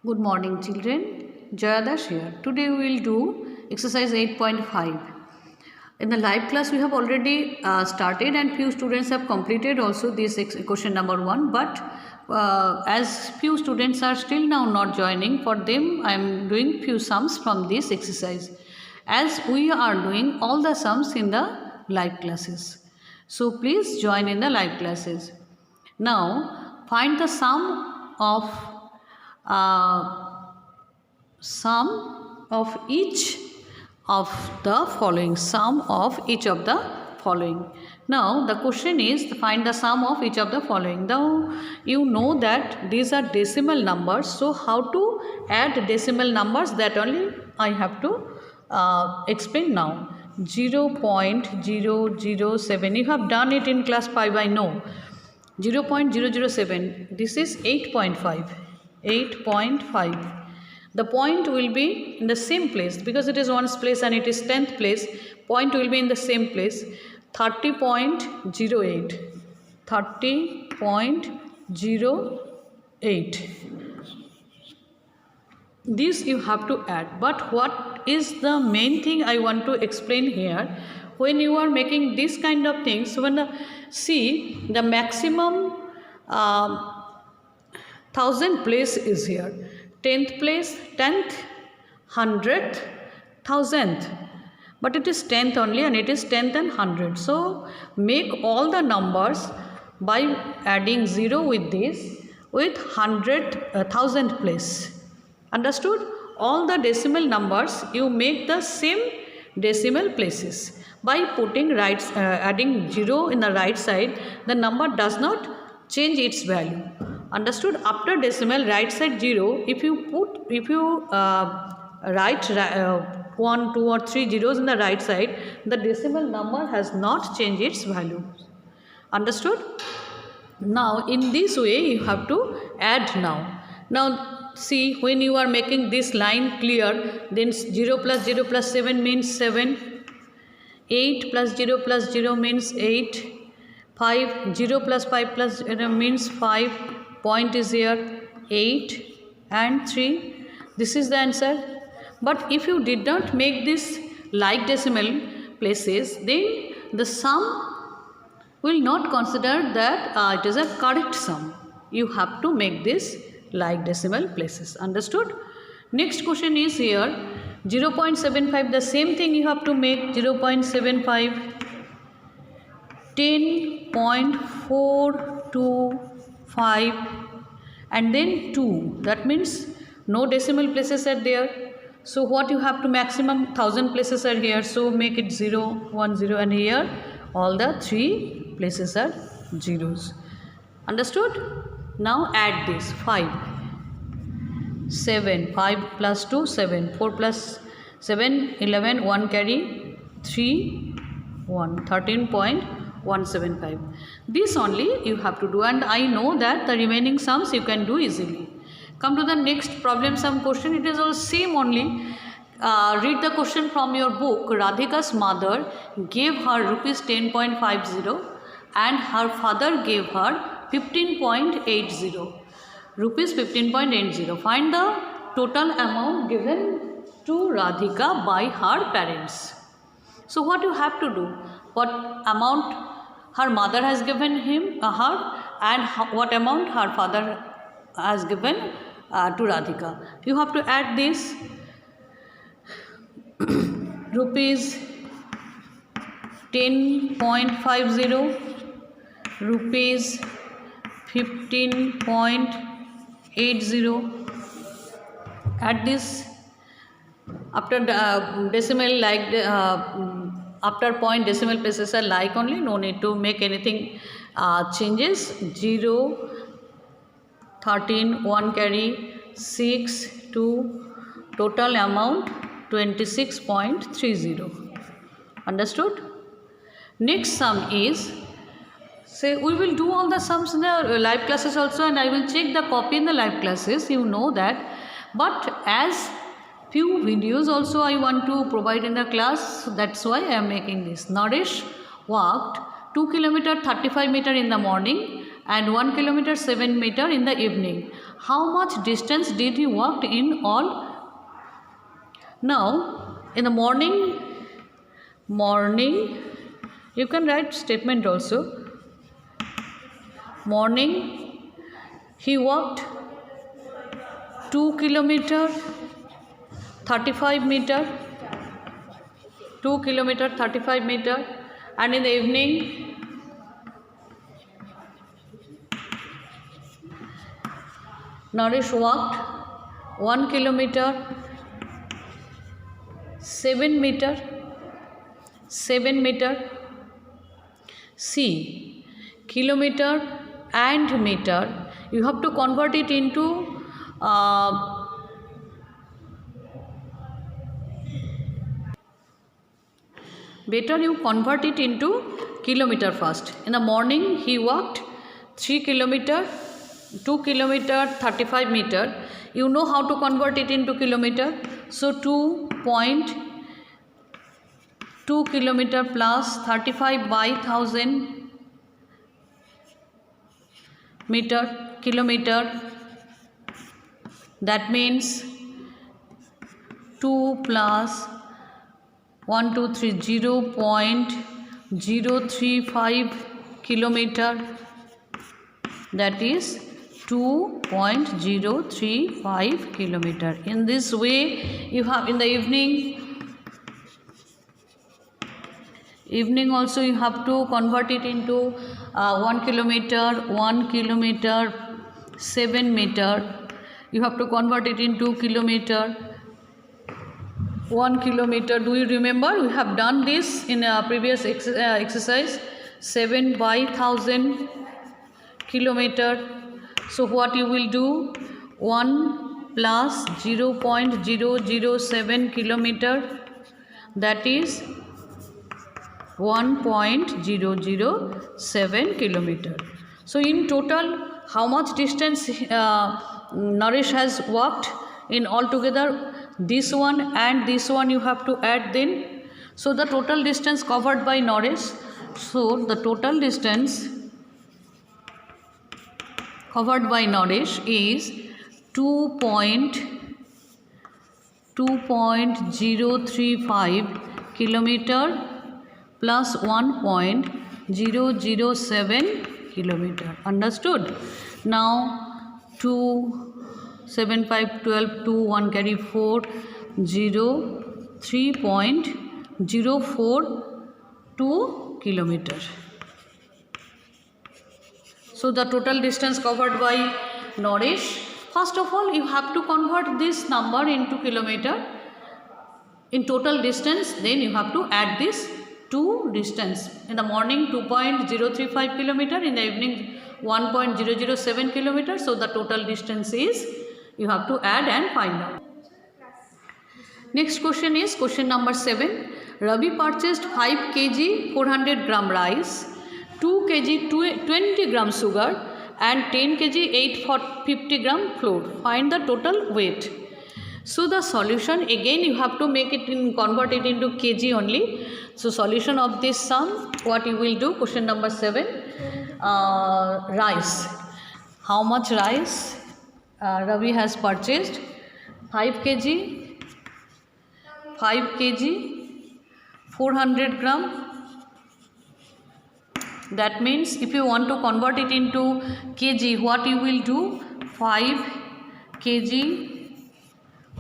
Good morning children, Jayadash here. Today we will do exercise 8.5. In the live class we have already started and few students have completed also this question number 1, but as few students are still now not joining, for them I am doing few sums from this exercise as we are doing all the sums in the live classes. So please join in the live classes. Now find the sum of each of the following. Now the question is to find the sum of each of the following. Now you know that these are decimal numbers, so how to add decimal numbers, that only I have to explain now. 0.007, you have done it in class 5, I know. 0.007, this is 8.5. The point will be in the same place because it is ones place and it is 10th place. Point will be in the same place. 30.08. 30.08. This you have to add. But what is the main thing I want to explain here? When you are making this kind of things, when see the maximum 1000 place is here. 10th place, 10th, 100th, 1000th. But it is 10th only and it is 10th and 100. So make all the numbers by adding 0 with this with 1000th place. Understood? All the decimal numbers you make the same decimal places. By putting adding 0 in the right side, the number does not change its value. Understood? After decimal right side 0, if you write 1, 2 or 3 zeros in the right side, the decimal number has not changed its value. Understood? Now in this way you have to add now. Now see, when you are making this line clear, then 0 plus 0 plus 7 means 7. 8 plus 0 plus 0 means 8. 5, 0 plus 5 plus 0 means 5. Point is here 8 and 3. This is the answer. But if you did not make this like decimal places, then the sum will not consider that it is a correct sum. You have to make this like decimal places. Understood? Next question is here 0.75. The same thing you have to make 0.75. 10.425 and then 2. That means no decimal places are there. So what you have to maximum 1000 places are here. So make it 0, 1, 0 and here all the 3 places are zeros. Understood? Now add this 5. 7. 5 plus 2, 7. 4 plus 7, 11. 1 carry 3, 1. 13.175. This only you have to do, and I know that the remaining sums you can do easily. Come to the next problem sum question. It is all same only. Read the question from your book. Radhika's mother gave her rupees 10.50 and her father gave her 15.80. Rupees 15.80. Find the total amount given to Radhika by her parents. So what you have to do? What amount her mother has given her and what amount her father has given to Radhika. You have to add this rupees 10.50, rupees 15.80. Add this after the decimal like after point decimal places are like only, no need to make anything changes. 0, 13, 1 carry 6, 2, total amount 26.30. Understood? Next sum is, say we will do all the sums in the live classes also, and I will check the copy in the live classes, you know that. But as few videos also I want to provide in the class, so that's why I am making this. Naresh walked 2 km 35 meter in the morning and 1 kilometer 7 meter in the evening. How much distance did he walk in all? Now, in the morning, you can write statement also. Morning, he walked 2 kilometer 35 meter, 2 kilometer 35 meter, and in the evening, Naresh walked 1 kilometer 7 meter. See, kilometer and meter, you have to convert it into better you convert it into kilometer first. In the morning he walked 3 kilometer, 2 kilometer 35 meter. You know how to convert it into kilometer. So 2.2 kilometer plus 35 by 1000 kilometer. That means 2 plus 0.035 kilometer, that is 2.035 kilometer. In this way, you have in the evening also you have to convert it into 1 kilometer 7 meter. You have to convert it into kilometer 1 kilometer. Do you remember? We have done this in a previous exercise. 7 by 1000 kilometer. So what you will do? 1 plus 0.007 kilometer, that is 1.007 kilometer. So in total, how much distance Naresh has walked in altogether? This one and this one you have to add then. So the total distance covered by Naresh. So the total distance covered by Naresh is 2.035 kilometer plus 1.007 kilometer. Understood? Now 2, 7, 5, 12, 2, 1 carry 4, 0, 3.042 kilometer. So the total distance covered by Naresh. First of all, you have to convert this number into kilometer in total distance. Then you have to add this to distance. In the morning 2.035 kilometer, in the evening 1.007 kilometer. So the total distance is, you have to add and find out. Next question is question number 7. Ravi purchased 5 kg 400 gram rice, 2 kg 20 gram sugar and 10 kg 850 gram flour. Find the total weight. So the solution, again you have to make it convert it into kg only. So solution of this sum, what you will do? Question number 7. Rice. How much rice Ravi has purchased? 5 kg 400 gram. That means if you want to convert it into kg, what you will do? 5 kg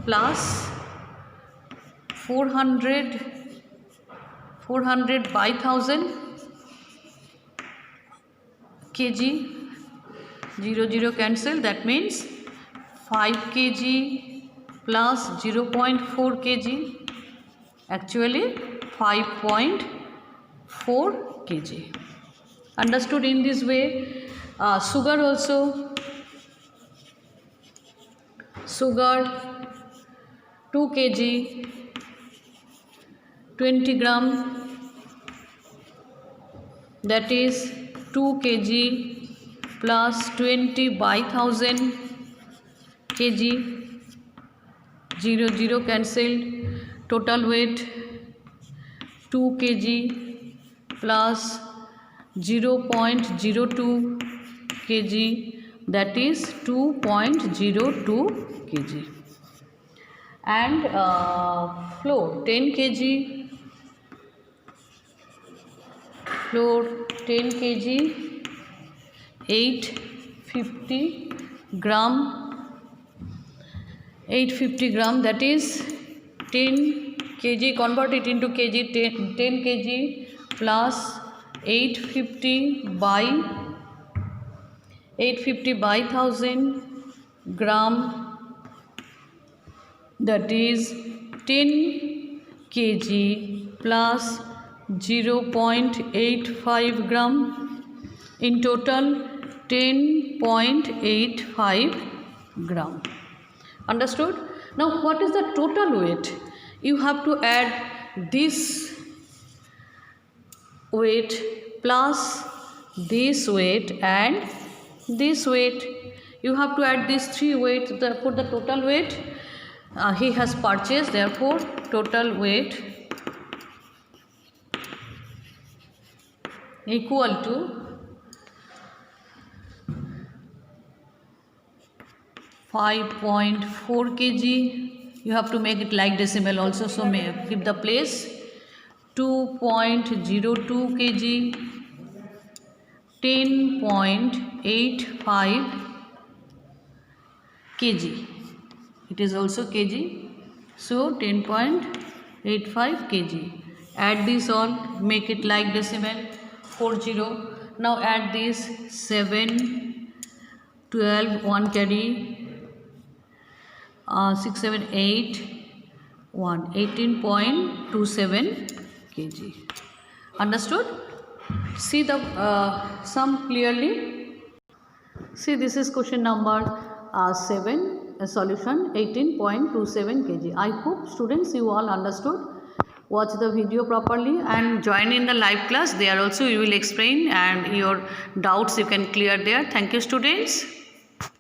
plus 400 by 1000 kg, 0 cancel. That means 5 kg plus 0.4 kg, actually 5.4 kg. Understood? In this way. Sugar also, sugar 2 kg 20 gram, that is 2 kg plus 20 by 1000 kg, 0 cancelled. Total weight 2 kg plus 0.02 kg, that is 2.02 kg. And flour 10 kg, flour 10 kg, 850 gram, 850 gram, that is 10 kg, convert it into kg, 10 kg plus 850 by 1000 gram, that is 10 kg plus 0.85 gram, in total 10.85 gram. Understood? Now what is the total weight? You have to add this weight plus this weight and this weight. You have to add these three weights for the total weight he has purchased. Therefore total weight equal to 5.4 kg. You have to make it like decimal also, so keep the place. 2.02 kg, 10.85 kg. It is also kg, so 10.85 kg. Add this all, make it like decimal 40. Now add this 7, 12, 1 carry, 6, 7, 8, 1, 18.27 kg. Understood? See the sum clearly. See, this is question number 7, solution 18.27 kg. I hope students you all understood. Watch the video properly and join in the live class. There also you will explain and your doubts you can clear there. Thank you students.